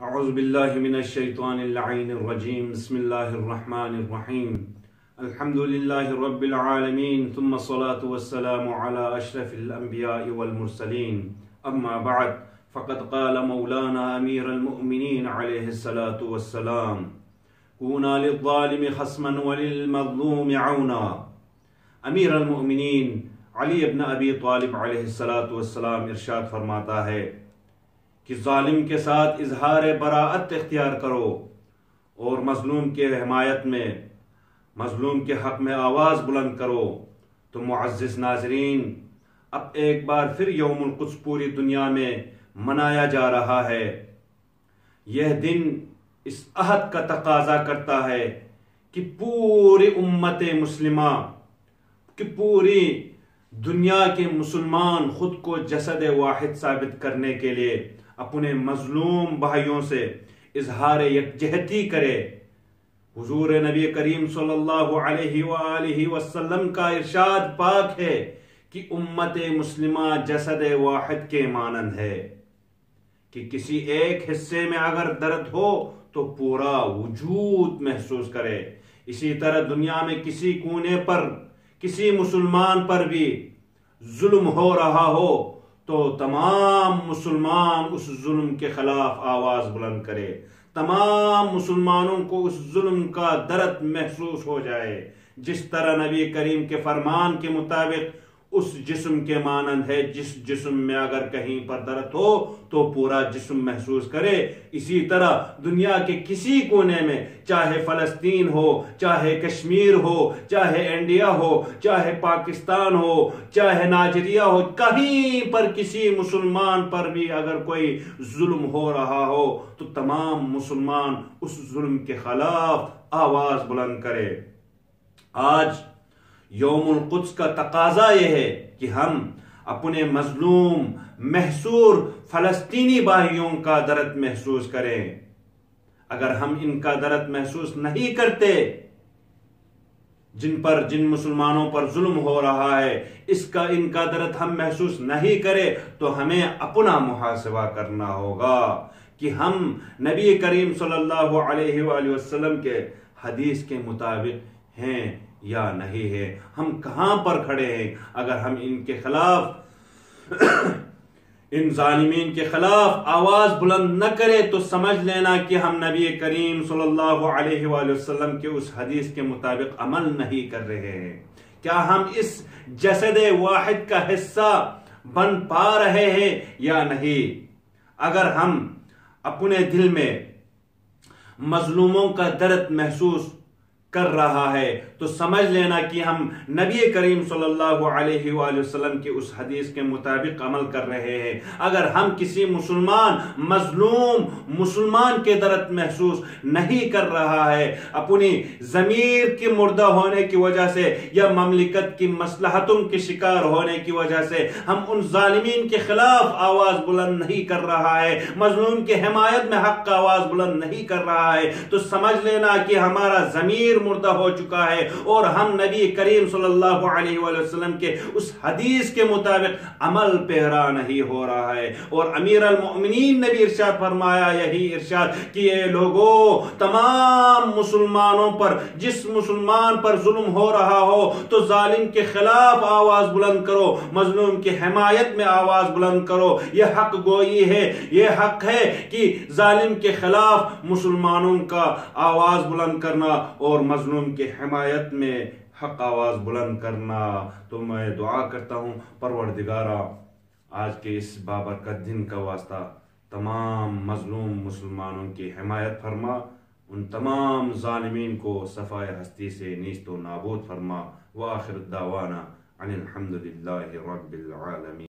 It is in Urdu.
اعوذ باللہ من الشیطان اللعین الرجیم بسم اللہ الرحمن الرحیم الحمد للہ رب العالمین ثم الصلاة والسلام على اشرف الانبیاء والمرسلین اما بعد فقد قال مولانا امیر المؤمنین علیہ الصلاة والسلام کونا للظالم خصما وللمظلوم عونا۔ امیر المؤمنین علی ابن ابی طالب علیہ الصلاة والسلام ارشاد فرماتا ہے کہ ظالم کے ساتھ اظہار براءت اختیار کرو اور مظلوم کے حمایت میں، مظلوم کے حق میں آواز بلند کرو۔ تو معزز ناظرین، اب ایک بار پھر یوم القدس پوری دنیا میں منایا جا رہا ہے۔ یہ دن اس عہد کا تقاضا کرتا ہے کہ پوری امت مسلمہ، کہ پوری دنیا کے مسلمان خود کو جسد واحد ثابت کرنے کے لیے اپنے مظلوم بھائیوں سے اظہار یکجہتی کرے۔ حضور نبی کریم صلی اللہ علیہ وآلہ وسلم کا ارشاد پاک ہے کہ امت مسلمہ جسد واحد کے مانند ہے، کہ کسی ایک حصے میں اگر درد ہو تو پورا وجود محسوس کرے۔ اسی طرح دنیا میں کسی کونے پر کسی مسلمان پر بھی ظلم ہو رہا ہو تو تمام مسلمان اس ظلم کے خلاف آواز بلند کرے، تمام مسلمانوں کو اس ظلم کا درد محسوس ہو جائے۔ جس طرح نبی کریم کے فرمان کے مطابق اس جسم کے مانند ہے، جس جسم میں اگر کہیں پر درد ہو تو پورا جسم محسوس کرے، اسی طرح دنیا کے کسی کونے میں، چاہے فلسطین ہو، چاہے کشمیر ہو، چاہے انڈیا ہو، چاہے پاکستان ہو، چاہے نائجیریا ہو، کہیں پر کسی مسلمان پر بھی اگر کوئی ظلم ہو رہا ہو تو تمام مسلمان اس ظلم کے خلاف آواز بلند کرے۔ آج یوم القدس کا تقاضا یہ ہے کہ ہم اپنے مظلوم محصور فلسطینی بھائیوں کا درد محسوس کریں۔ اگر ہم ان کا درد محسوس نہیں کرتے، جن مسلمانوں پر ظلم ہو رہا ہے ان کا درد ہم محسوس نہیں کرے تو ہمیں اپنا محاسبہ کرنا ہوگا کہ ہم نبی کریم صلی اللہ علیہ وآلہ وسلم کے حدیث کے مطابق ہیں یا نہیں ہے، ہم کہاں پر کھڑے ہیں۔ اگر ہم ان کے خلاف ان ظالمین کے خلاف آواز بلند نہ کرے تو سمجھ لینا کہ ہم نبی کریم صلی اللہ علیہ وآلہ وسلم کے اس حدیث کے مطابق عمل نہیں کر رہے ہیں۔ کیا ہم اس جسد واحد کا حصہ بن پا رہے ہیں یا نہیں؟ اگر ہم اپنے دل میں مظلوموں کا درد محسوس کر رہا ہے تو سمجھ لینا کہ ہم نبی کریم صلی اللہ علیہ وآلہ وسلم کی اس حدیث کے مطابق عمل کر رہے ہیں۔ اگر ہم کسی مظلوم مسلمان کے درد محسوس نہیں کر رہا ہے، اپنی ضمیر کی مردہ ہونے کی وجہ سے یا مملکت کی مصلحتوں کے شکار ہونے کی وجہ سے ہم ان ظالمین کے خلاف آواز بلند نہیں کر رہا ہے، مظلوم کی حمایت میں حق کا آواز بلند نہیں کر رہا ہے، تو سمجھ لینا کہ ہمارا ضمیر مردہ ہو چکا ہے اور ہم نبی کریم صلی اللہ علیہ وآلہ وسلم کے اس حدیث کے مطابق عمل پیرا نہیں ہو رہا ہے۔ اور امیر المؤمنین نے بھی ارشاد فرمایا، یہی ارشاد کہ یہ لوگوں، تمام مسلمانوں پر، جس مسلمان پر ظلم ہو رہا ہو تو ظالم کے خلاف آواز بلند کرو، مظلوم کی حمایت میں آواز بلند کرو۔ یہ حق گوئی ہے، یہ حق ہے کہ ظالم کے خلاف مسلمانوں کا آواز بلند کرنا اور مظلوم کی حمایت میں حق آواز بلند کرنا۔ تو میں دعا کرتا ہوں پروردگارا، آج کے اس بابرکت دن کا واسطہ تمام مظلوم مسلمانوں کی حمایت فرما، ان تمام ظالمین کو صفائے ہستی سے نیست و نابود فرما۔ وآخر دعوانا ان الحمد للہ رب العالمین۔